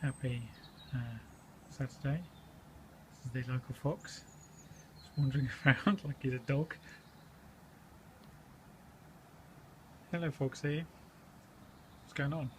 Happy Saturday. This is the local fox, just wandering around like he's a dog. Hello Foxy, what's going on?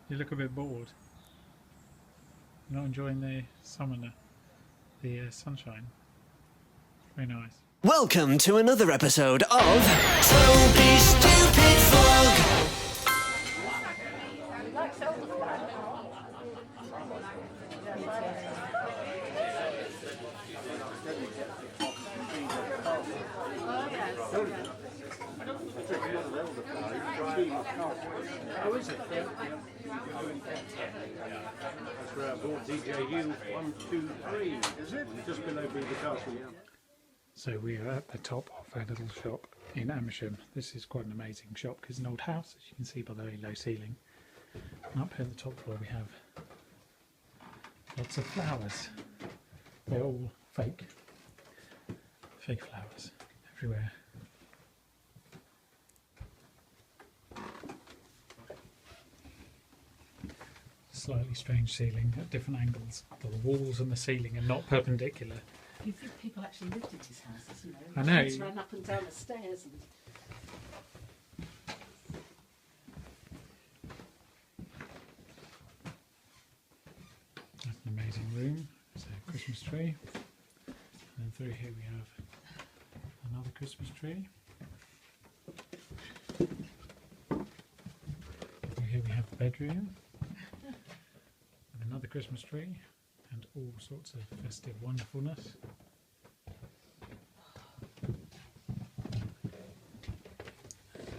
You look a bit bored. You're not enjoying the summer, the sunshine? Very nice. Welcome to another episode of Toby Stupid Vlog. Oh, is it? That's where I bought DJU 123, is it? Just below Beaver Castle. So we are at the top of our little shop in Amersham. This is quite an amazing shop because it's an old house, as you can see by the very low ceiling. And up here at the top floor we have lots of flowers. They're all fake flowers everywhere. Slightly strange ceiling at different angles. The walls and the ceiling are not perpendicular. You think people actually lived at his houses, you know? I know. Kids ran up and down the stairs. And... That's an amazing room. It's a Christmas tree. And then through here we have another Christmas tree. Through here we have the bedroom. Another Christmas tree and all sorts of festive wonderfulness.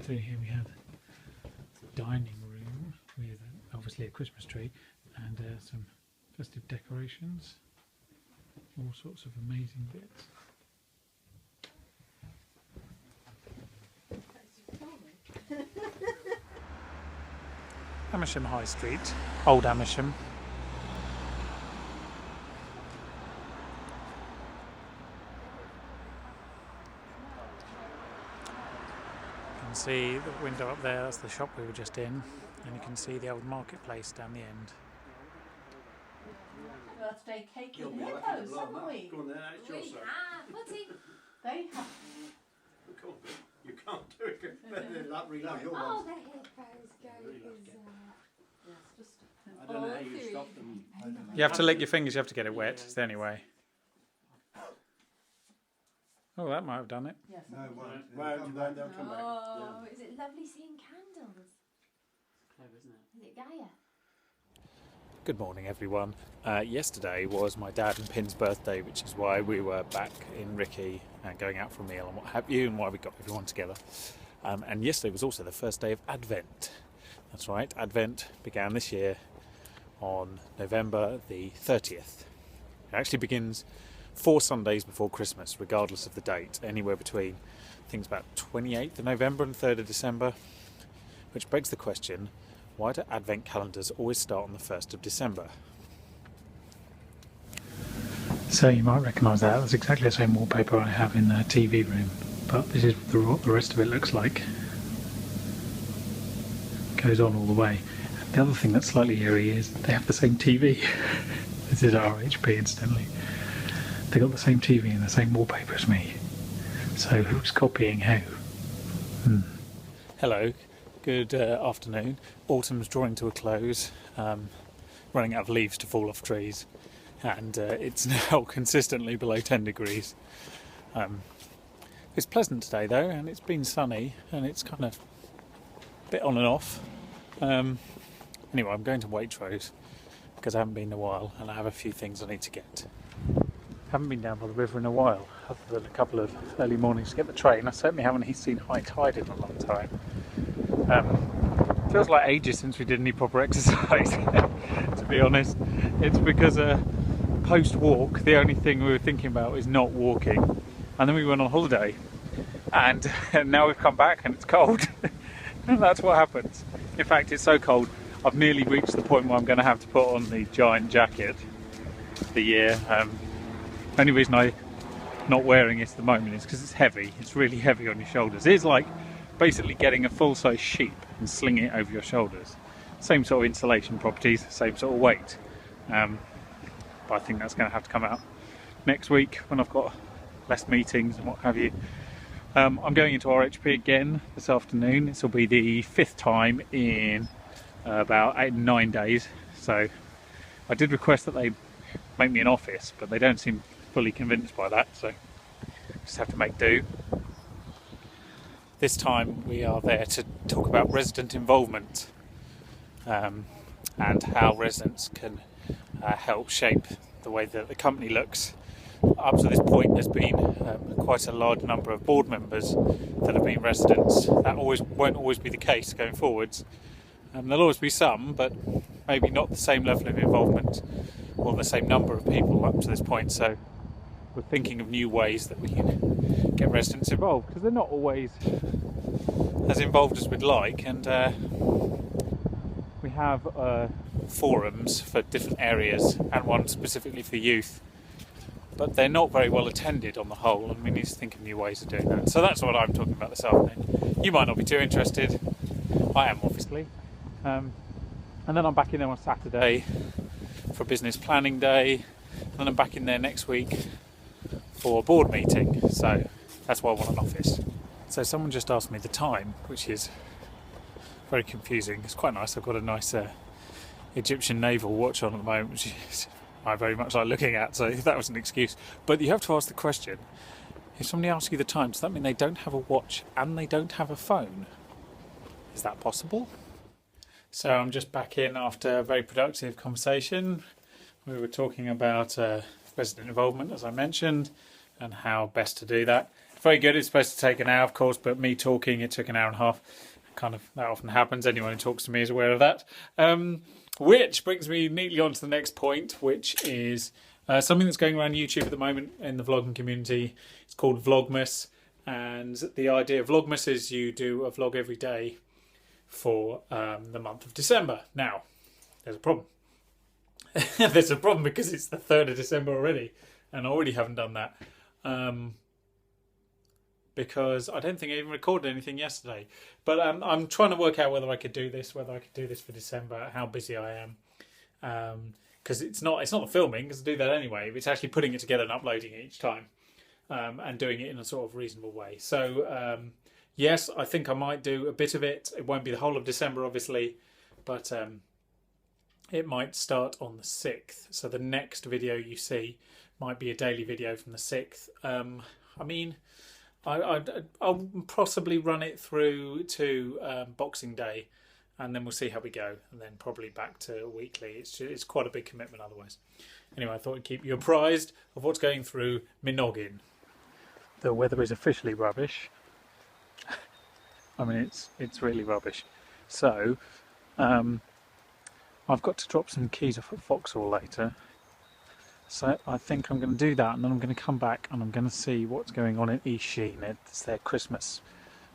Through here we have the dining room with obviously a Christmas tree and some festive decorations, all sorts of amazing bits. Amersham High Street, Old Amersham. You can see the window up there, that's the shop we were just in, and you can see the old marketplace down the end. Birthday cake in hippos, haven't we? Go on then, it's your side. They have. Come on, you can't do it. That reload your Oh, ones. the hippos go Yes, just. I don't know how you stop them. You have to lick your fingers, you have to get it wet, it's the only way. Oh, that might have done it. Yes. No, they'll come back. Oh, is it lovely seeing candles? Clever, isn't it? Is it Gaia? Good morning everyone. Yesterday was my dad and Pin's birthday, which is why we were back in Ricky and going out for a meal and what have you, and why we got everyone together. And yesterday was also the first day of Advent. That's right, Advent began this year on November the 30th. It actually begins 4 Sundays before Christmas, regardless of the date, anywhere between, I think it's about 28th of November and 3rd of December, which begs the question, why do Advent calendars always start on the 1st of December? So you might recognise that. That's exactly the same wallpaper I have in the TV room, but this is what the rest of it looks like. It goes on all the way. And the other thing that's slightly eerie is they have the same TV. This is RHP incidentally. They got the same TV and the same wallpaper as me. So who's copying who? Hello. Good afternoon. Autumn's drawing to a close, running out of leaves to fall off trees, and it's now consistently below 10 degrees. It's pleasant today though, and it's been sunny, and it's kind of a bit on and off. Anyway, I'm going to Waitrose because I haven't been in a while, and I have a few things I need to get. Haven't been down by the river in a while, other than a couple of early mornings to get the train. I certainly haven't seen high tide in a long time. Feels like ages since we did any proper exercise, to be honest. It's because post-walk, the only thing we were thinking about is not walking. And then we went on holiday, and now we've come back and it's cold. And that's what happens. In fact, it's so cold, I've nearly reached the point where I'm going to have to put on the giant jacket of the year. Only reason I'm not wearing it at the moment is because it's heavy. It's really heavy on your shoulders. It is like basically getting a full-size sheep and slinging it over your shoulders. same sort of insulation properties, same sort of weight. But I think that's going to have to come out next week when I've got less meetings and what have you. I'm going into RHP again this afternoon. This will be the 5th time in about 8-9 days. So I did request that they make me an office, but they don't seem fully convinced by that, so just have to make do. This time we are there to talk about resident involvement and how residents can help shape the way that the company looks. Up to this point there's been quite a large number of board members that have been residents. That won't always be the case going forwards. There'll always be some, but maybe not the same level of involvement or the same number of people up to this point. So we're thinking of new ways that we can get residents involved, because they're not always as involved as we'd like, and we have forums for different areas and one specifically for youth, but they're not very well attended on the whole, and we need to think of new ways of doing that. So that's what I'm talking about this afternoon. You might not be too interested. I am, obviously. And then I'm back in there on Saturday for business planning day, and then I'm back in there next week for a board meeting. So that's why I want an office. So someone just asked me the time, which is very confusing. It's quite nice. I've got a nice Egyptian naval watch on at the moment, which I very much like looking at, so that was an excuse. But you have to ask the question, if somebody asks you the time, does that mean they don't have a watch and they don't have a phone? Is that possible? So I'm just back in after a very productive conversation. We were talking about resident involvement, as I mentioned, and how best to do that. Very good. It's supposed to take an hour, of course, but me talking, it took an hour and a half. Kind of, that often happens. Anyone who talks to me is aware of that. Which brings me neatly on to the next point, which is something that's going around YouTube at the moment in the vlogging community. It's called Vlogmas, and the idea of Vlogmas is you do a vlog every day for the month of December. Now, there's a problem. There's a problem because it's the 3rd of December already, and I already haven't done that. Because I don't think I even recorded anything yesterday. But I'm trying to work out whether I could do this for December, how busy I am. Because it's not the filming, because I do that anyway. It's actually putting it together and uploading it each time, and doing it in a sort of reasonable way. So yes, I think I might do a bit of it. It won't be the whole of December, obviously, but it might start on the 6th. So the next video you see might be a daily video from the 6th. I mean, I'll possibly run it through to Boxing Day, and then we'll see how we go, and then probably back to weekly. It's quite a big commitment otherwise. Anyway, I thought I'd keep you apprised of what's going through my noggin. The weather is officially rubbish. I mean, it's really rubbish. So I've got to drop some keys off at Vauxhall later. So I think I'm going to do that, and then I'm going to come back and I'm going to see what's going on in East Sheen. It's their Christmas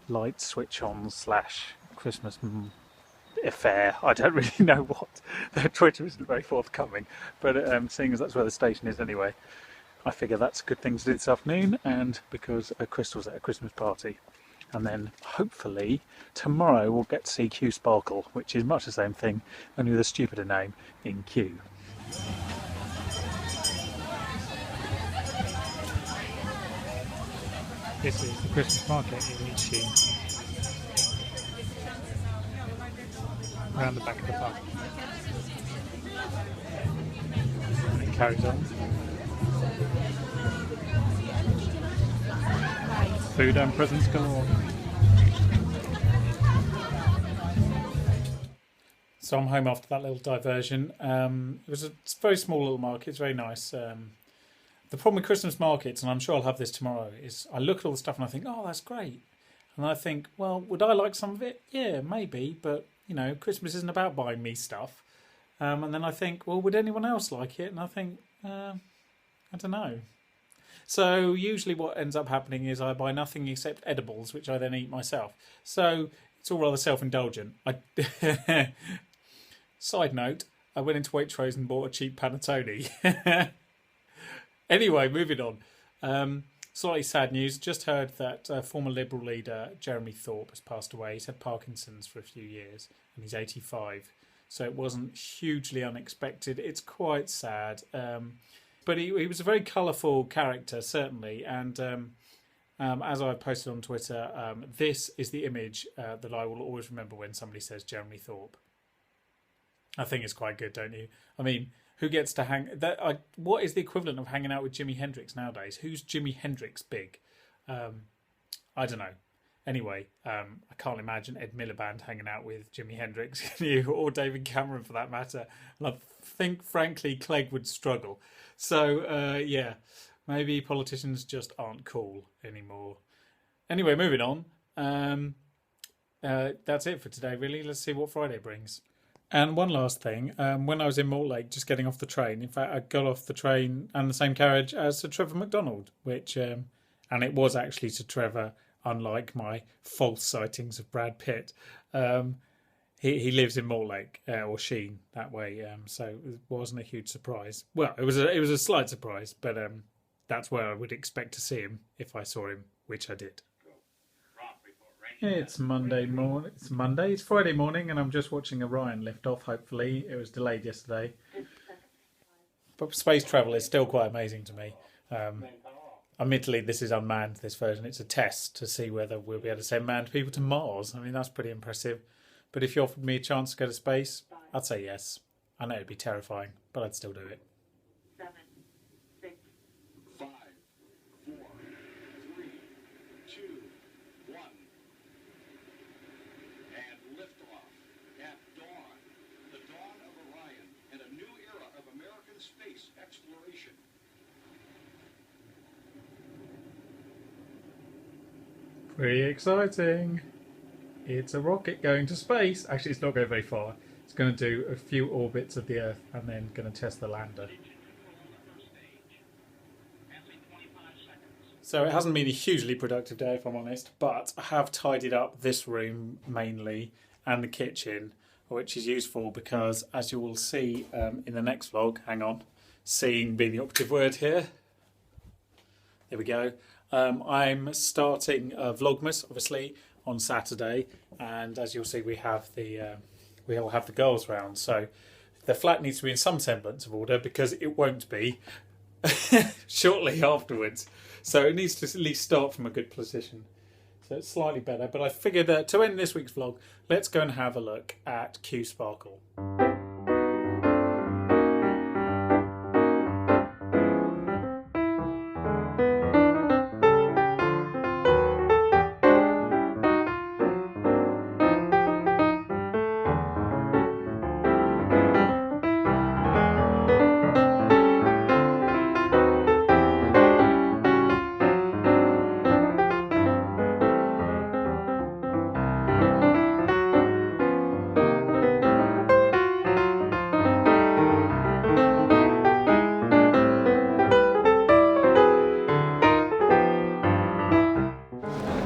light switch on / Christmas affair. I don't really know what. Their Twitter isn't very forthcoming, but seeing as that's where the station is anyway, I figure that's a good thing to do this afternoon, and because Crystal's at a Christmas party. And then hopefully tomorrow we'll get to see Q Sparkle, which is much the same thing, only with a stupider name, in Q. This is the Christmas market in East Sheen, around the back of the pub. And it carries on. Food and presents galore. So I'm home after that little diversion. It was a very small little market. It's very nice. The problem with Christmas markets, and I'm sure I'll have this tomorrow, is I look at all the stuff and I think, oh, that's great. And I think, well, would I like some of it? Yeah, maybe. But, you know, Christmas isn't about buying me stuff. And then I think, well, would anyone else like it? And I think, I don't know. So usually what ends up happening is I buy nothing except edibles, which I then eat myself. So it's all rather self-indulgent. Side note, I went into Waitrose and bought a cheap panettone. Anyway, moving on. Slightly sad news. Just heard that former Liberal leader Jeremy Thorpe has passed away. He's had Parkinson's for a few years and he's 85. so it wasn't hugely unexpected. It's quite sad, but he was a very colourful character, certainly, and as I posted on Twitter, this is the image that I will always remember when somebody says Jeremy Thorpe. I think it's quite good, don't you? I mean, who gets to hang... what is the equivalent of hanging out with Jimi Hendrix nowadays? Who's Jimi Hendrix big? I don't know. Anyway, I can't imagine Ed Miliband hanging out with Jimi Hendrix, or David Cameron for that matter. And I think, frankly, Clegg would struggle. So, yeah, maybe politicians just aren't cool anymore. Anyway, moving on. That's it for today, really. Let's see what Friday brings. And one last thing, when I was in Mortlake, just getting off the train, in fact, I got off the train and the same carriage as Sir Trevor MacDonald, which, and it was actually Sir Trevor, unlike my false sightings of Brad Pitt. He lives in Mortlake, or Sheen, that way, so it wasn't a huge surprise. Well, it was a slight surprise, but that's where I would expect to see him if I saw him, which I did. It's Monday morning. It's Friday morning, and I'm just watching Orion lift off. Hopefully, it was delayed yesterday. But space travel is still quite amazing to me. Admittedly, this is unmanned. This version, it's a test to see whether we'll be able to send manned people to Mars. I mean, that's pretty impressive. But if you offered me a chance to go to space, I'd say yes. I know it'd be terrifying, but I'd still do it. 7, 6, 5, 4, 3, 2, 1. And liftoff at dawn. The dawn of Orion and a new era of American space exploration. Pretty exciting. It's a rocket going to space. Actually, it's not going very far. It's going to do a few orbits of the Earth and then going to test the lander. So it hasn't been a hugely productive day, if I'm honest, but I have tidied up this room mainly and the kitchen, which is useful because, as you will see in the next vlog, hang on, seeing being the operative word here. There we go. I'm starting Vlogmas, obviously, on Saturday, and as you'll see, we all have the girls round. So the flat needs to be in some semblance of order because it won't be shortly afterwards. So it needs to at least start from a good position. So it's slightly better. But I figured that to end this week's vlog, let's go and have a look at Q Sparkle.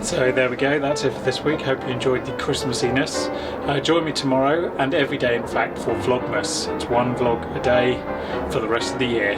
So there we go, that's it for this week. Hope you enjoyed the Christmassiness. Join me tomorrow and every day, in fact, for Vlogmas. It's one vlog a day for the rest of the year.